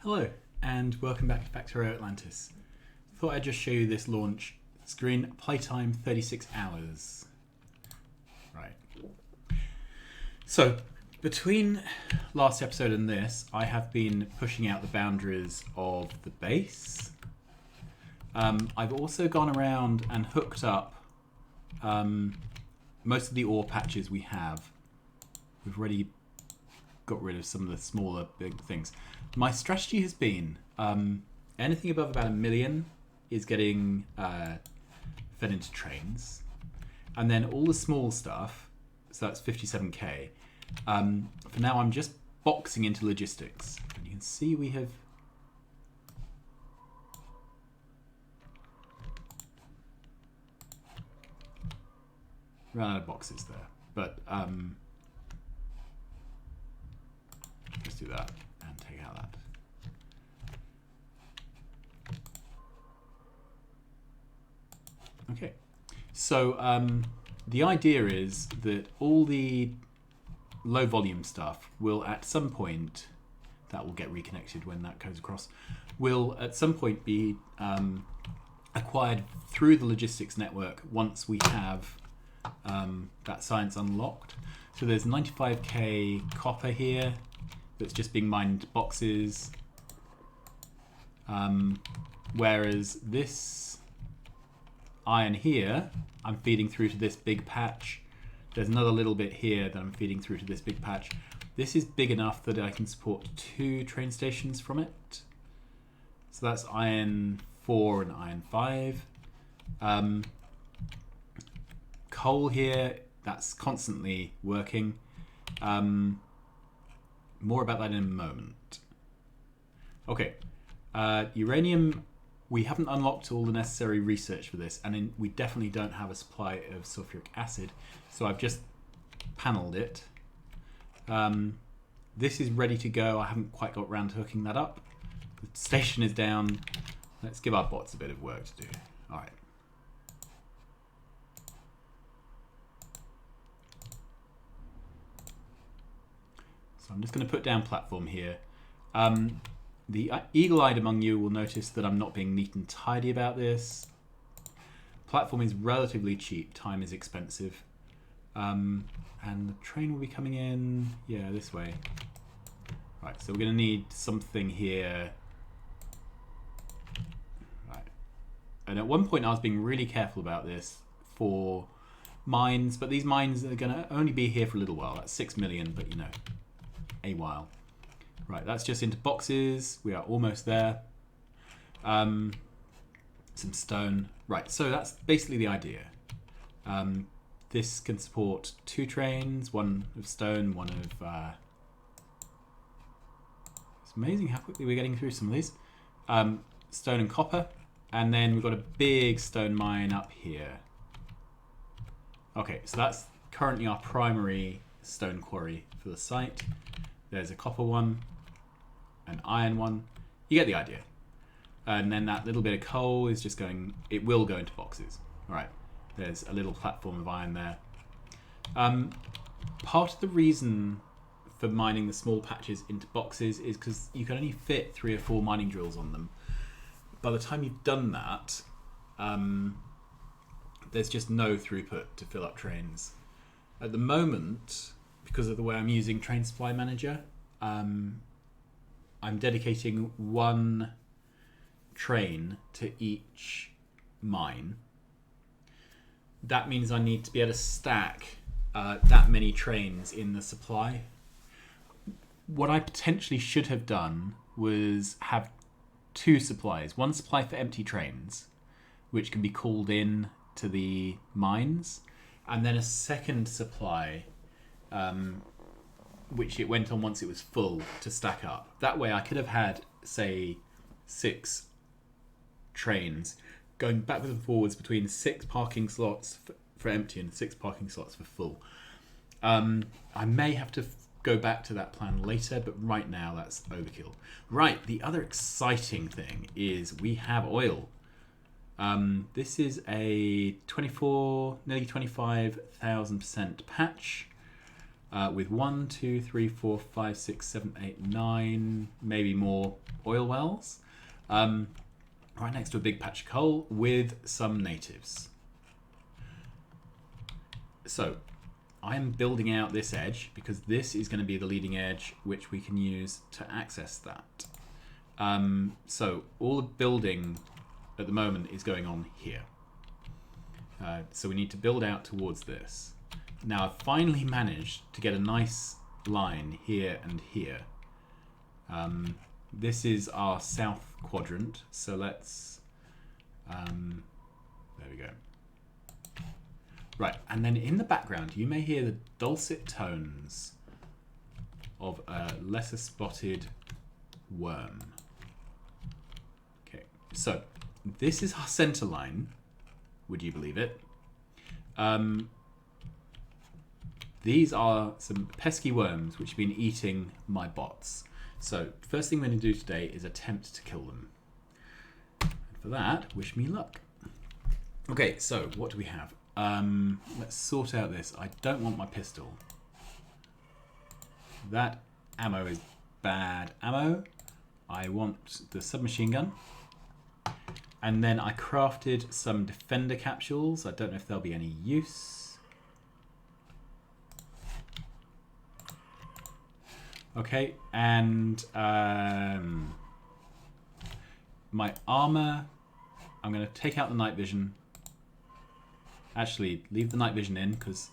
Hello, and welcome back to Factorio Atlantis. Thought I'd just show you this launch screen. Playtime 36 hours. Right. So, between last episode and this, I have been pushing out the boundaries of the base. I've also gone around and hooked up most of the ore patches we have. We've already got rid of some of the smaller big things. My strategy has been anything above about 1 million is getting fed into trains, and then all the small stuff, so that's 57k. For now, I'm just boxing into logistics, and you can see we have run out of boxes there, but let's do that and take out that. Okay, so the idea is that all the low volume stuff will at some point, that will get reconnected when that goes across, will at some point be acquired through the logistics network once we have that science unlocked. So there's 95k copper here that's just being mined boxes, whereas this iron here I'm feeding through to this big patch. There's another little bit here that I'm feeding through to this big patch. This is big enough that I can support 2 train stations from it. So that's iron 4 and iron 5. Coal here, that's constantly working. More about that in a moment. Okay, uranium, we haven't unlocked all the necessary research for this, and we definitely don't have a supply of sulfuric acid, so I've just panelled it. This is ready to go. I haven't quite got around to hooking that up. The station is down. Let's give our bots a bit of work to do. All right. So I'm just going to put down platform here. The eagle-eyed among you will notice that I'm not being neat and tidy about this. Platform is relatively cheap. Time is expensive. And the train will be coming in, yeah, this way. Right, so we're going to need something here. Right. And at one point I was being really careful about this for mines, but these mines are going to only be here for a little while. That's 6 million, but you know, a while. Right, that's just into boxes. We are almost there. Some stone. Right, so that's basically the idea. This can support 2 trains, one of stone, one of... It's amazing how quickly we're getting through some of these. Stone and copper. And then we've got a big stone mine up here. Okay, so that's currently our primary stone quarry for the site. There's a copper one, an iron one. You get the idea. And then that little bit of coal is just going, it will go into boxes. All right, there's a little platform of iron there. Part of the reason for mining the small patches into boxes is because you can only fit 3 or 4 mining drills on them. By the time you've done that, there's just no throughput to fill up trains. At the moment, because of the way I'm using Train Supply Manager, I'm dedicating 1 train to each mine. That means I need to be able to stack that many trains in the supply. What I potentially should have done was have 2 supplies. 1 supply for empty trains, which can be called in to the mines, and then a second supply which it went on once it was full to stack up. That way I could have had, say, 6 trains going backwards and forwards between 6 parking slots for empty and 6 parking slots for full. I may have to go back to that plan later, but right now that's overkill. Right, the other exciting thing is we have oil. This is a 24, nearly 25,000% patch. with 1, 2, 3, 4, 5, 6, 7, 8, 9, maybe more oil wells. Right next to a big patch of coal with some natives. So I am building out this edge because this is going to be the leading edge which we can use to access that. So all the building at the moment is going on here. So we need to build out towards this. Now I've finally managed to get a nice line here and here. This is our south quadrant, so let's, there we go. Right, and then in the background you may hear the dulcet tones of a lesser spotted worm. Okay, so this is our center line, would you believe it? These are some pesky worms which have been eating my bots. So first thing we're going to do today is attempt to kill them. And for that, wish me luck. Okay, so what do we have? Let's sort out this. I don't want my pistol. That ammo is bad ammo. I want the submachine gun. And then I crafted some defender capsules. I don't know if they'll be any use. Okay, and my armor, I'm going to take out the night vision. Actually, leave the night vision in, because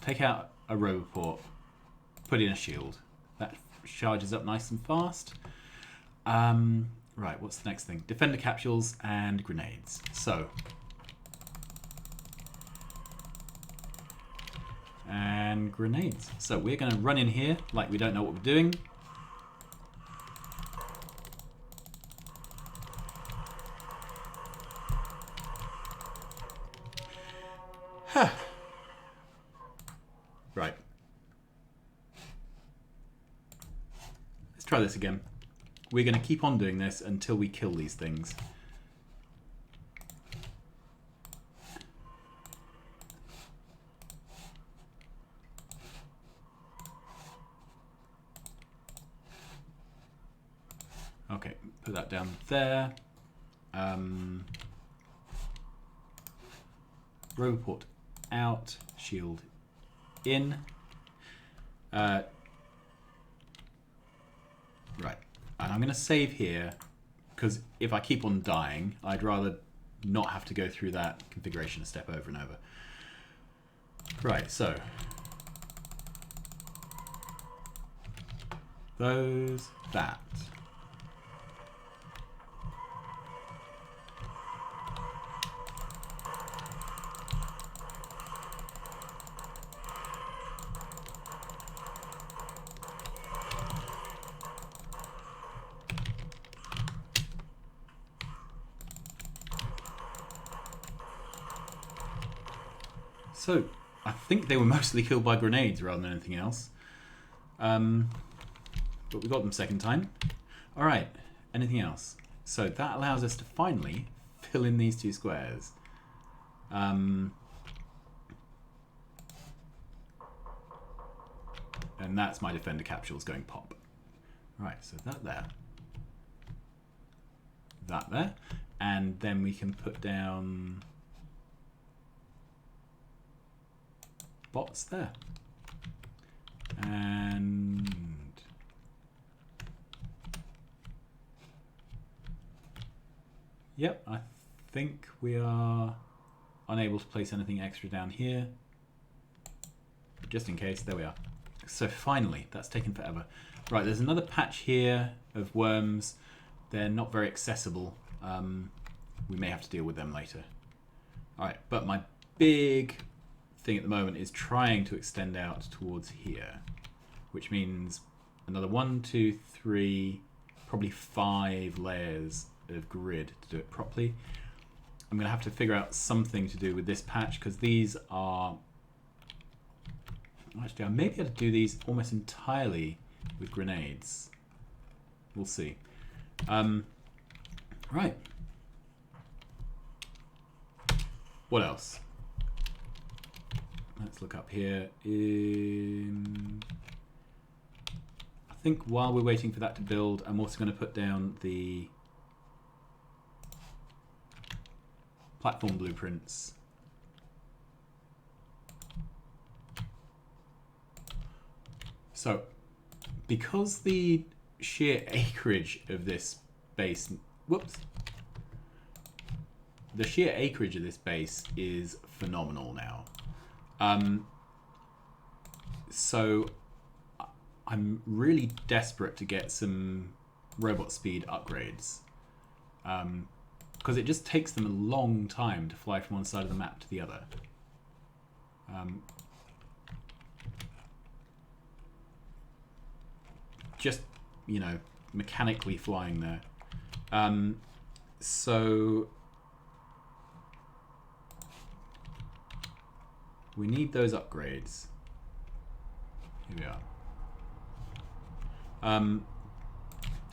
take out a roboport, put in a shield. That charges up nice and fast. Right, what's the next thing? Defender capsules and grenades. So, and grenades. So we're going to run in here like we don't know what we're doing. Huh. Right. Let's try this again. We're going to keep on doing this until we kill these things. Okay, put that down there. Roboport out, shield in. Right, and I'm going to save here because if I keep on dying, I'd rather not have to go through that configuration step over and over. Right, so that. So, I think they were mostly killed by grenades rather than anything else. But we got them second time. Alright, anything else? So that allows us to finally fill in these two squares. And that's my defender capsules going pop. Right, so that there. That there. And then we can put down bots there. And yep, I think we are unable to place anything extra down here. Just in case, there we are. So finally, that's taken forever. Right, there's another patch here of worms. They're not very accessible. We may have to deal with them later. Alright, but my big thing at the moment is trying to extend out towards here, which means another 1, 2, 3, probably 5 layers of grid to do it properly. I'm going to have to figure out something to do with this patch because these are... Actually, I may be able to do these almost entirely with grenades. We'll see. Right. What else? let's look up here. I think while we're waiting for that to build, I'm also going to put down the platform blueprints. So, because the sheer acreage of this base, the sheer acreage of this base is phenomenal now. So I'm really desperate to get some robot speed upgrades, because it just takes them a long time to fly from one side of the map to the other. Just, you know, mechanically flying there. So we need those upgrades. Here we are.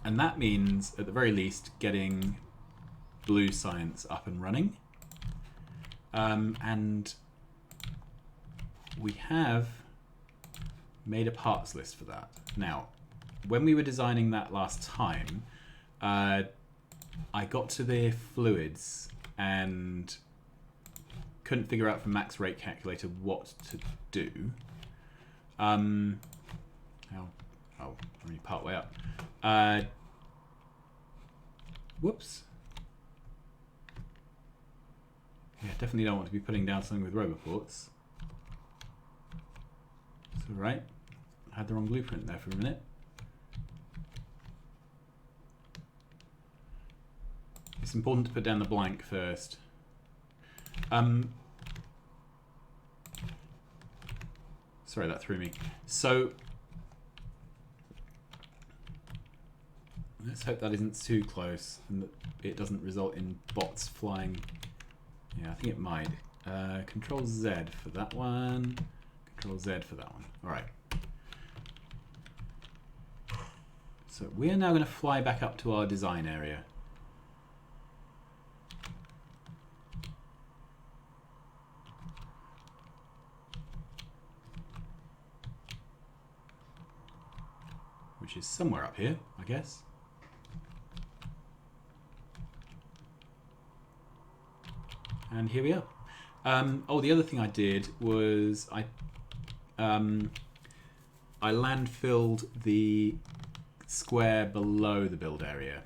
And that means, at the very least, getting blue science up and running. And we have made a parts list for that. Now, when we were designing that last time, I got to the fluids and couldn't figure out from max rate calculator what to do. I'm only part way up. Whoops. Yeah, definitely don't want to be putting down something with roboports. It's alright. I had the wrong blueprint there for a minute. It's important to put down the blank first. Sorry, that threw me. So let's hope that isn't too close and that it doesn't result in bots flying. Yeah, I think it might. Control Z for that one. Control Z for that one. All right. So we are now going to fly back up to our design area. Which is somewhere up here, I guess. And here we are. Oh, the other thing I did was I landfilled the square below the build area,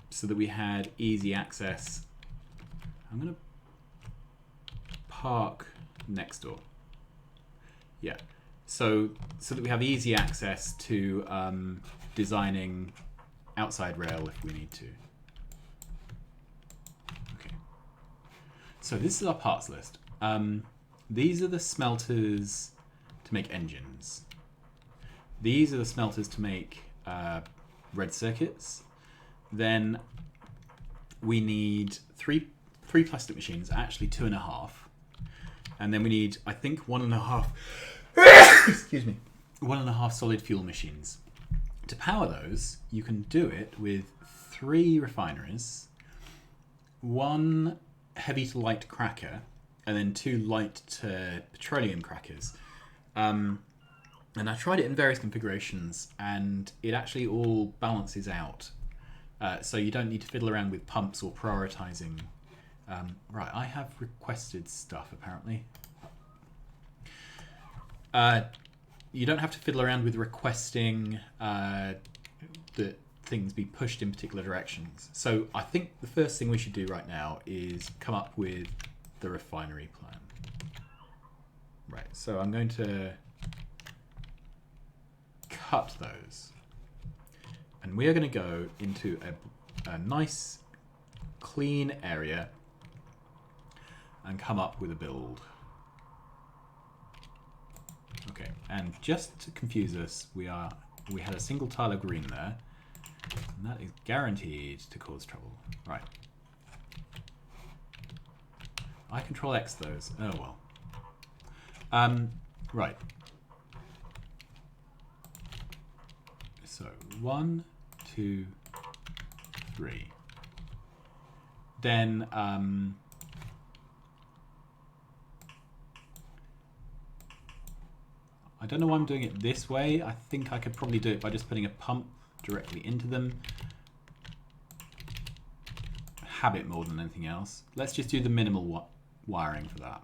so that we had easy access. I'm going to park next door. Yeah. So that we have easy access to designing outside rail if we need to. Okay. So this is our parts list. These are the smelters to make engines. These are the smelters to make red circuits. Then we need three plastic machines, actually 2.5. And then we need, I think, 1.5. Excuse me. 1.5 solid fuel machines. To power those, you can do it with 3 refineries, 1 heavy to light cracker, and then 2 light to petroleum crackers. And I tried it in various configurations, and it actually all balances out. So you don't need to fiddle around with pumps or prioritizing. Right, I have requested stuff apparently. You don't have to fiddle around with requesting that things be pushed in particular directions. So I think the first thing we should do right now is come up with the refinery plan. Right, so I'm going to cut those. And we are going to go into a nice, clean area and come up with a build. Okay, and just to confuse us, we had a single tile of green there, and that is guaranteed to cause trouble. Right. I control X those. Oh well. Right. So 1, 2, 3. Then I don't know why I'm doing it this way. I think I could probably do it by just putting a pump directly into them. Habit more than anything else. Let's just do the minimal wiring for that.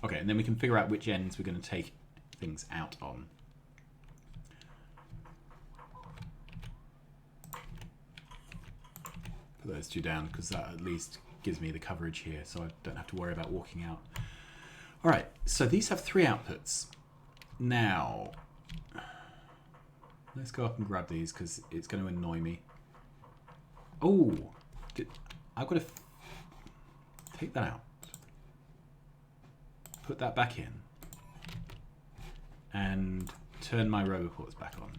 Okay, and then we can figure out which ends we're going to take things out on. Put those two down because that at least gives me the coverage here, so I don't have to worry about walking out. All right, so these have 3 outputs. Now, let's go up and grab these because it's going to annoy me. Oh, I've got to take that out. Put that back in. And turn my roboports back on.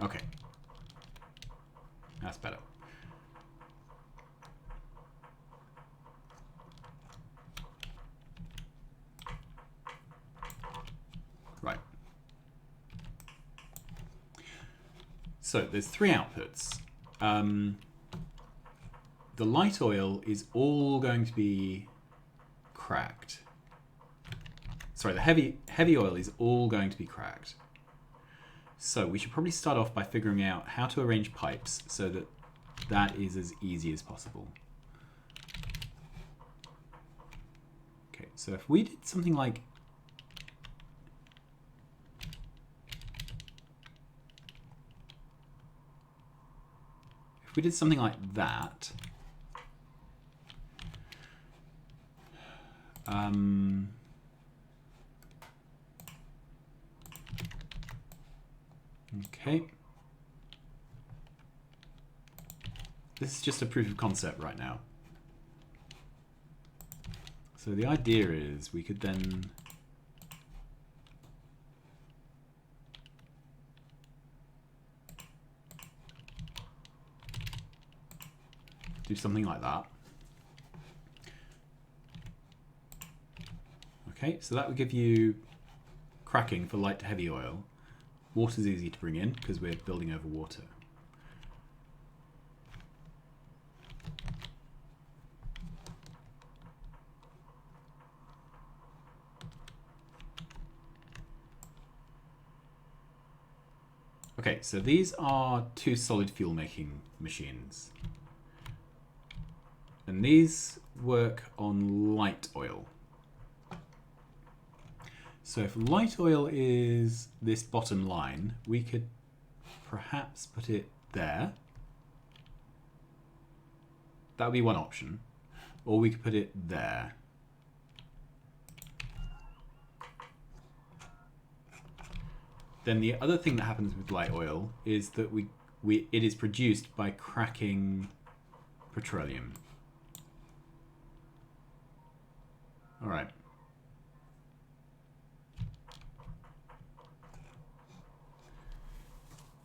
Okay. That's better. Right. So there's 3 outputs. The light oil is all going to be cracked. Sorry, the heavy oil is all going to be cracked. So we should probably start off by figuring out how to arrange pipes so that that is as easy as possible. Okay, so if we did something like that, okay. This is just a proof of concept right now. So the idea is we could then do something like that. Okay, so that would give you cracking for light to heavy oil. Water's easy to bring in because we're building over water. Okay, so these are 2 solid fuel making machines. And these work on light oil. So if light oil is this bottom line, we could perhaps put it there. That would be one option. Or we could put it there. Then the other thing that happens with light oil is that it is produced by cracking petroleum. All right.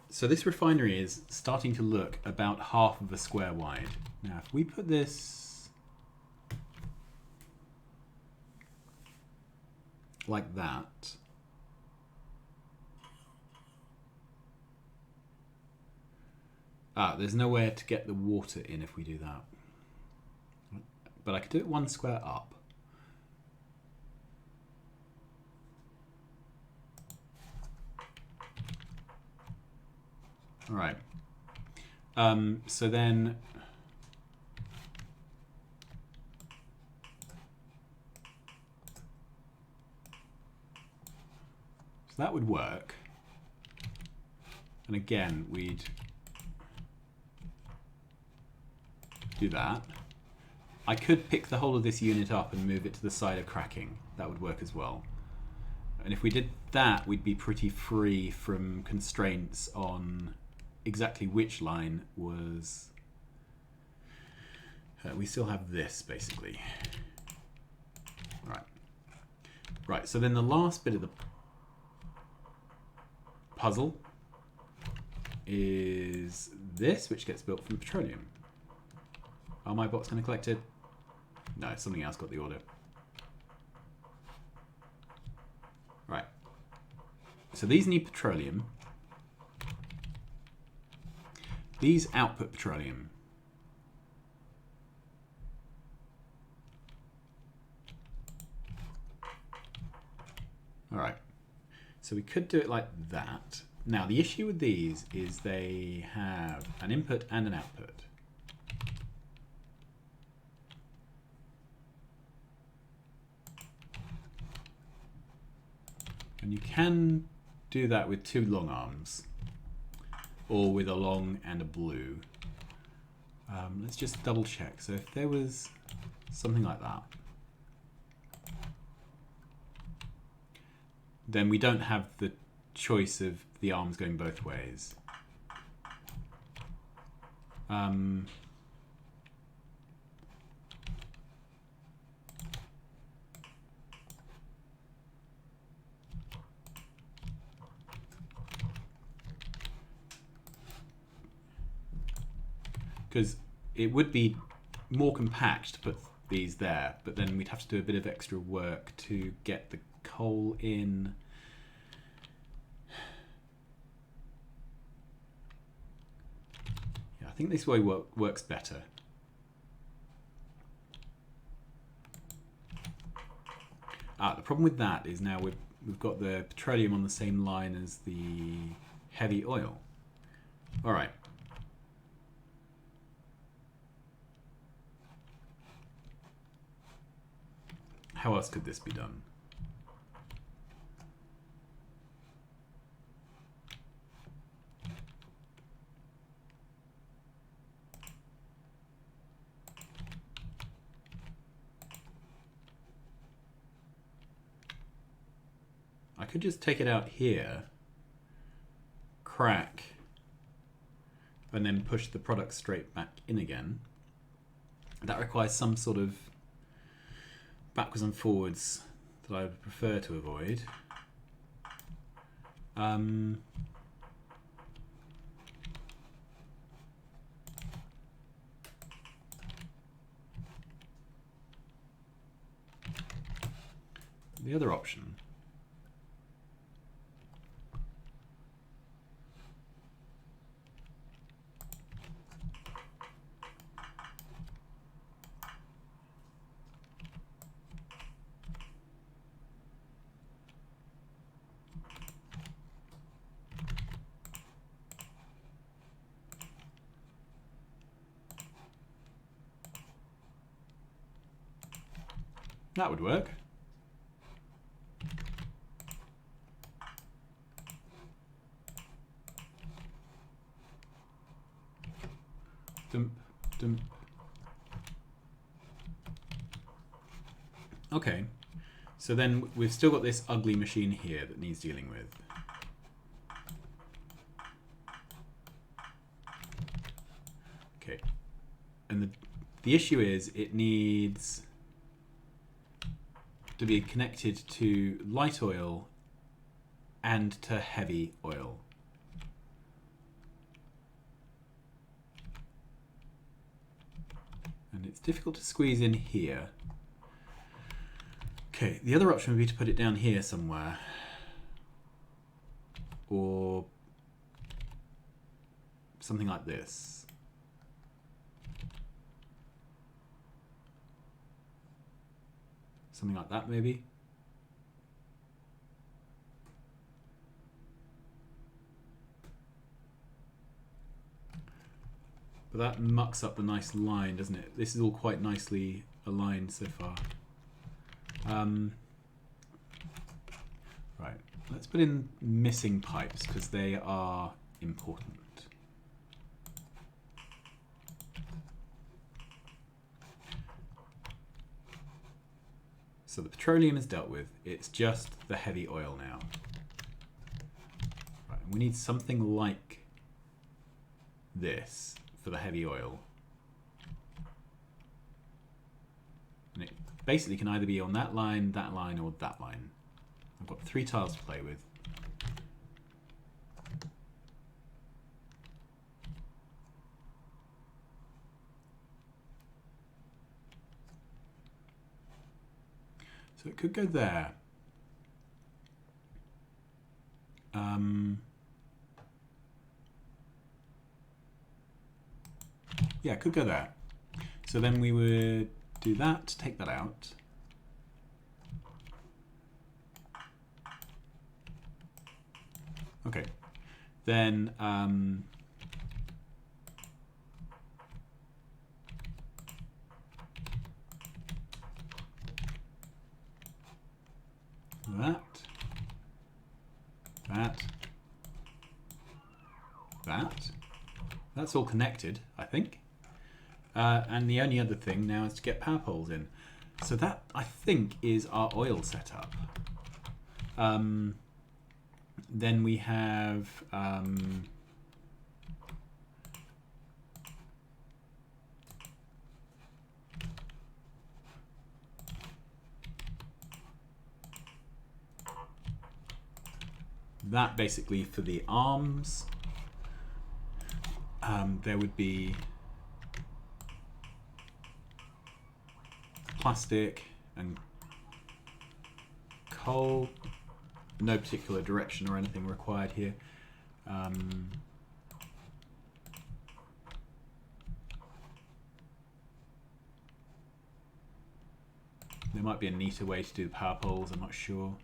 So this refinery is starting to look about half of a square wide. Now, if we put this like that, there's nowhere to get the water in if we do that. But I could do it 1 square up. All right. So then that would work. And again, we'd do that. I could pick the whole of this unit up and move it to the side of cracking. That would work as well. And if we did that, we'd be pretty free from constraints on exactly which line was... we still have this, basically. Right. Right, so then the last bit of the puzzle is this, which gets built from petroleum. Are my bots going to collect it? No, something else got the order. Right. So these need petroleum. These output petroleum. So we could do it like that. Now the issue with these is they have an input and an output. And you can do that with two long arms, or with a long and a blue. Let's just double check. So if there was something like that, then we don't have the choice of the arms going both ways. Because it would be more compact to put these there, but then we'd have to do a bit of extra work to get the coal in. Yeah, I think this way works better. The problem with that is now we've got the petroleum on the same line as the heavy oil. All right. How else could this be done? I could just take it out here, crack, and then push the product straight back in again. That requires some sort of backwards and forwards that I would prefer to avoid. The other option that would work. Dump, dump. Okay, so then we've still got this ugly machine here that needs dealing with. Okay, and the issue is it needs to be connected to light oil and to heavy oil. And it's difficult to squeeze in here. Okay, the other option would be to put it down here somewhere. Or something like this. Something like that, maybe. But that mucks up the nice line, doesn't it? This is all quite nicely aligned so far. Right, let's put in missing pipes because they are important. So the petroleum is dealt with, it's just the heavy oil now. Right, we need something like this for the heavy oil. And it basically can either be on that line, or that line. I've got 3 tiles to play with. So it could go there. Yeah, it could go there. So then we would do that, take that out. Okay. Then that's all connected, I think. And the only other thing now is to get power poles in. So that, I think, is our oil setup. Then we have that basically for the arms. There would be plastic and coal. No particular direction or anything required here. There might be a neater way to do power poles, I'm not sure.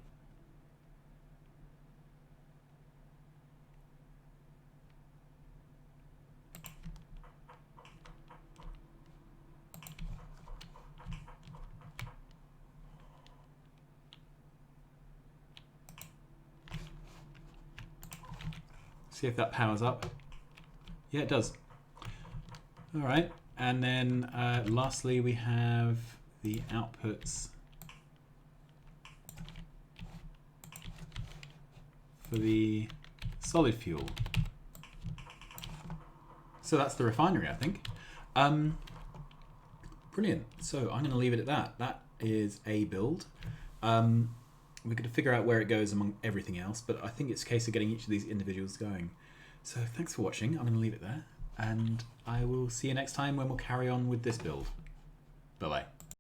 See if that powers up. Yeah, it does. All right, and then lastly we have the outputs for the solid fuel. So that's the refinery, I think. Brilliant. So I'm going to leave it at that. That is a build. We're going to figure out where it goes among everything else, but I think it's a case of getting each of these individuals going. So thanks for watching. I'm going to leave it there, and I will see you next time when we'll carry on with this build. Bye-bye.